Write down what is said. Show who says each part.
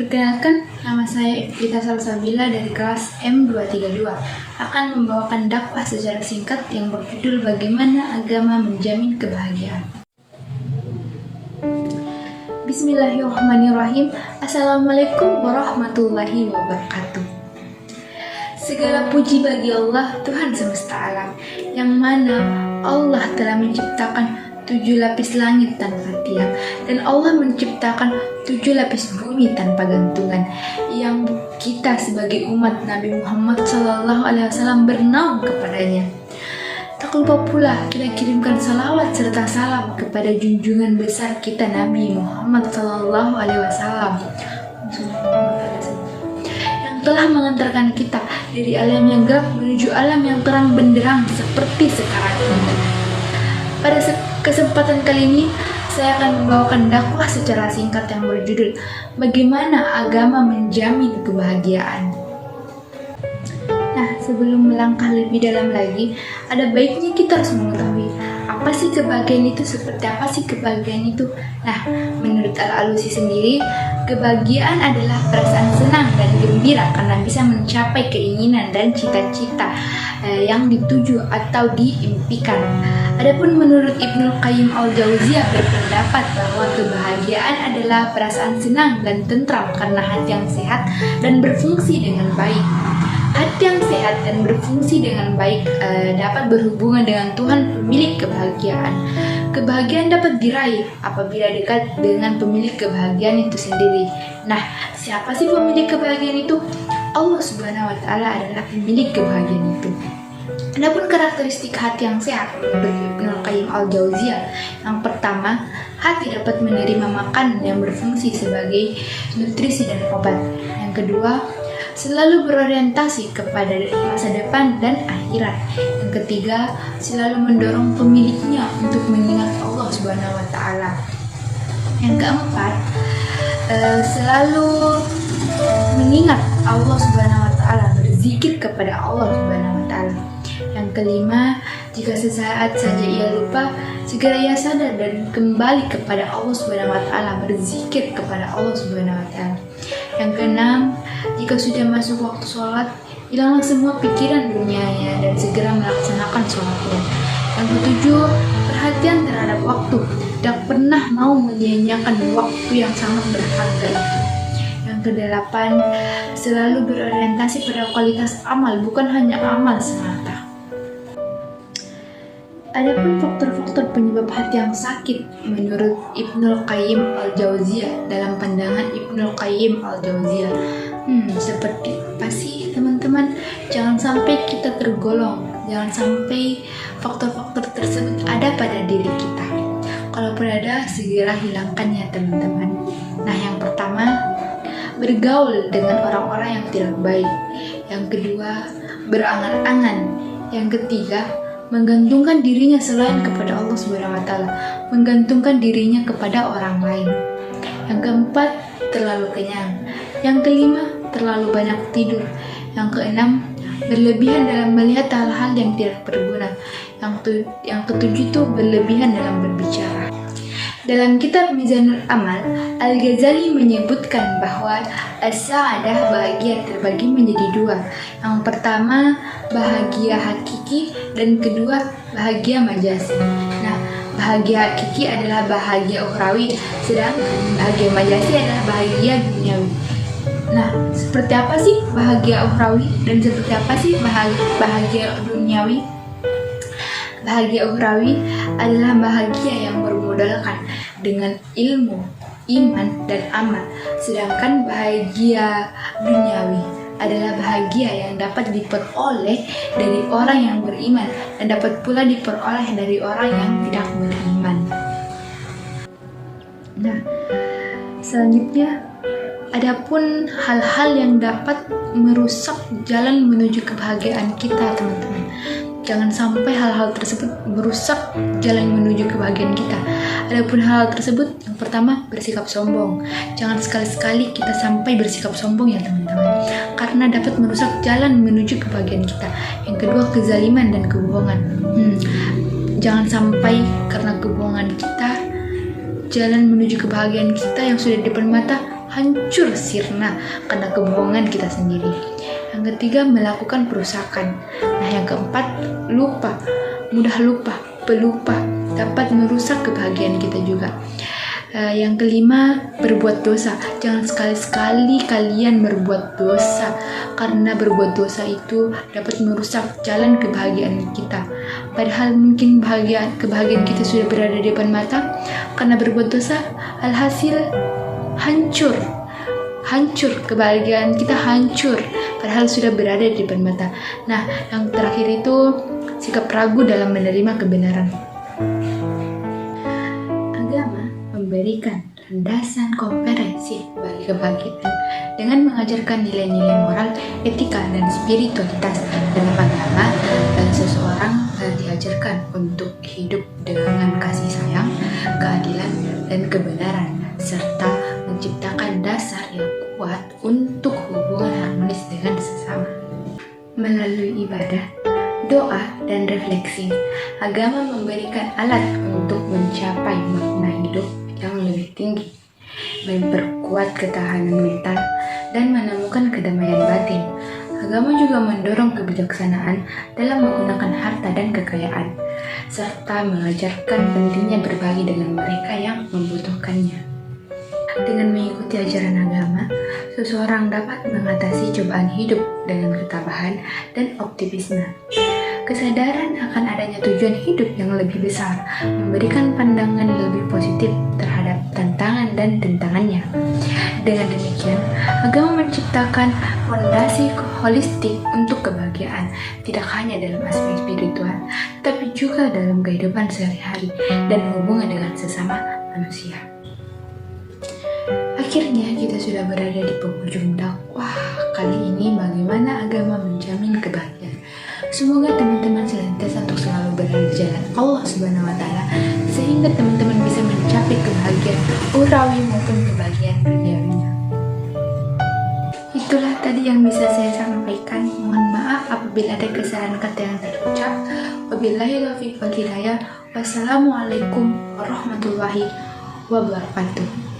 Speaker 1: Perkenalkan, nama saya Ifrita Salsabila dari kelas M232 akan membawakan dakwah secara singkat yang berjudul Bagaimana Agama Menjamin Kebahagiaan. Bismillahirrahmanirrahim. Assalamualaikum warahmatullahi wabarakatuh. Segala puji bagi Allah, Tuhan semesta alam, yang mana Allah telah menciptakan 7 lapis langit tanpa tiang, dan Allah menciptakan 7 lapis bumi tanpa gantungan, yang kita sebagai umat Nabi Muhammad SAW bernaung kepadanya. Tak lupa pula kita kirimkan salawat serta salam kepada junjungan besar kita Nabi Muhammad SAW yang telah mengantarkan kita dari alam yang gelap menuju alam yang terang benderang seperti sekarang ini. Pada kesempatan kali ini, saya akan membawakan dakwah secara singkat yang berjudul Bagaimana Agama Menjamin Kebahagiaan. Nah, sebelum melangkah lebih dalam lagi, ada baiknya kita harus mengetahui apa sih kebahagiaan itu, seperti apa sih kebahagiaan itu. Nah, menurut Al-Alusi sendiri, kebahagiaan adalah perasaan senang dan gembira karena bisa mencapai keinginan dan cita-cita yang dituju atau diimpikan. Adapun menurut Ibnul Qayyim al-Jauziyah berpendapat bahwa kebahagiaan adalah perasaan senang dan tentram karena hati yang sehat dan berfungsi dengan baik. Hati yang sehat dan berfungsi dengan baik dapat berhubungan dengan Tuhan pemilik kebahagiaan. Kebahagiaan dapat diraih apabila dekat dengan pemilik kebahagiaan itu sendiri. Nah, siapa sih pemilik kebahagiaan itu? Allah Subhanahu wa Ta'ala adalah pemilik kebahagiaan itu. Adapun karakteristik hati yang sehat menurut Ibnul Qayyim al-Jauziyah, yang pertama, hati dapat menerima makan yang berfungsi sebagai nutrisi dan obat. Yang kedua, selalu berorientasi kepada masa depan dan akhirat. Yang ketiga, selalu mendorong pemiliknya untuk mengingat Allah Subhanahu wa Ta'ala. Yang keempat, selalu mengingat Allah Subhanahu wa Ta'ala, berzikir kepada Allah Subhanahu wa Ta'ala. Yang kelima, jika sesaat saja ia lupa, segera ia sadar dan kembali kepada Allah Subhanahu wa Ta'ala, berzikir kepada Allah Subhanahu wa Ta'ala. Yang keenam, jika sudah masuk waktu sholat, hilanglah semua pikiran dunianya dan segera melaksanakan sholatnya. Yang ketujuh, perhatian terhadap waktu, tidak pernah mau menyia-nyiakan waktu yang sangat berharga itu. Yang kedelapan, selalu berorientasi pada kualitas amal, bukan hanya amal semata. Adapun faktor-faktor penyebab hati yang sakit menurut Ibnul Qayyim al-Jauziyah, dalam pandangan Ibnul Qayyim al-Jauziyah, seperti apa sih teman-teman? Jangan sampai kita tergolong, jangan sampai faktor-faktor tersebut ada pada diri kita. Kalaupun ada, segera hilangkan ya teman-teman. Nah, yang pertama, bergaul dengan orang-orang yang tidak baik. Yang kedua, berangan-angan. Yang ketiga, menggantungkan dirinya selain kepada Allah Subhanahu wa Ta'ala, menggantungkan dirinya kepada orang lain. Yang keempat, terlalu kenyang. Yang kelima, terlalu banyak tidur. Yang keenam, berlebihan dalam melihat hal-hal yang tidak berguna. Yang ketujuh itu berlebihan dalam berbicara. Dalam kitab Mizanul Amal, Al-Ghazali menyebutkan bahwa as-sa'adah, bahagia, terbagi menjadi dua. Yang pertama, bahagia hakiki, dan kedua, bahagia majazi. Nah, bahagia hakiki adalah bahagia ukhrawi, sedangkan bahagia majazi adalah bahagia duniawi. Nah, seperti apa sih bahagia ukhrawi dan seperti apa sih bahagia duniawi? Bahagia ukhrawi adalah bahagia yang bermodalkan dengan ilmu, iman, dan amal. Sedangkan bahagia duniawi adalah bahagia yang dapat diperoleh dari orang yang beriman dan dapat pula diperoleh dari orang yang tidak beriman. Nah, selanjutnya, adapun hal-hal yang dapat merusak jalan menuju kebahagiaan kita, teman-teman. Jangan sampai hal-hal tersebut merusak jalan menuju kebahagiaan kita. Adapun hal tersebut, yang pertama, bersikap sombong. Jangan sekali-sekali kita sampai bersikap sombong ya teman-teman, karena dapat merusak jalan menuju kebahagiaan kita. Yang kedua, kezaliman dan kebohongan. Jangan sampai karena kebohongan kita, jalan menuju kebahagiaan kita yang sudah di depan mata hancur sirna karena kebohongan kita sendiri. Yang ketiga, melakukan perusakan. Nah, yang keempat, lupa. Mudah lupa, pelupa dapat merusak kebahagiaan kita juga. Yang kelima, berbuat dosa. Jangan sekali-sekali kalian berbuat dosa, karena berbuat dosa itu dapat merusak jalan kebahagiaan kita. Padahal mungkin kebahagiaan kita sudah berada di depan mata, karena berbuat dosa alhasil hancur kebahagiaan kita hancur, padahal sudah berada di depan mata. Nah, yang terakhir itu sikap ragu dalam menerima kebenaran. Agama memberikan landasan komprehensif bagi kebahagiaan dengan mengajarkan nilai-nilai moral, etika, dan spiritualitas. Dalam agama, seseorang diajarkan untuk hidup dengan kasih sayang, keadilan, dan kebenaran, serta menciptakan dasar yang kuat untuk hubungan harmonis dengan sesama. Melalui ibadah, doa, dan refleksi, agama memberikan alat untuk mencapai makna hidup yang lebih tinggi, memperkuat ketahanan mental, dan menemukan kedamaian batin. Agama juga mendorong kebijaksanaan dalam menggunakan harta dan kekayaan, serta mengajarkan pentingnya berbagi dengan mereka yang membutuhkannya. Dengan mengikuti ajaran agama, seseorang dapat mengatasi cobaan hidup dengan ketabahan dan optimisme. Kesadaran akan adanya tujuan hidup yang lebih besar memberikan pandangan lebih positif terhadap tantangan dan tentangannya. Dengan demikian, agama menciptakan fondasi holistik untuk kebahagiaan, tidak hanya dalam aspek spiritual, tapi juga dalam kehidupan sehari-hari dan hubungan dengan sesama manusia. Akhirnya kita sudah berada di penghujung dakwah kali ini, bagaimana agama menjamin kebahagiaan. Semoga teman-teman senantiasa untuk selalu berada di jalan Allah Subhanahu wa Ta'ala, sehingga teman-teman bisa mencapai kebahagiaan urawi maupun kebahagiaan duniawinya. Itulah tadi yang bisa saya sampaikan. Mohon maaf apabila ada kesalahan kata yang terucap. Wabillahi taufiq wal hidayah. Wassalamualaikum warahmatullahi wabarakatuh.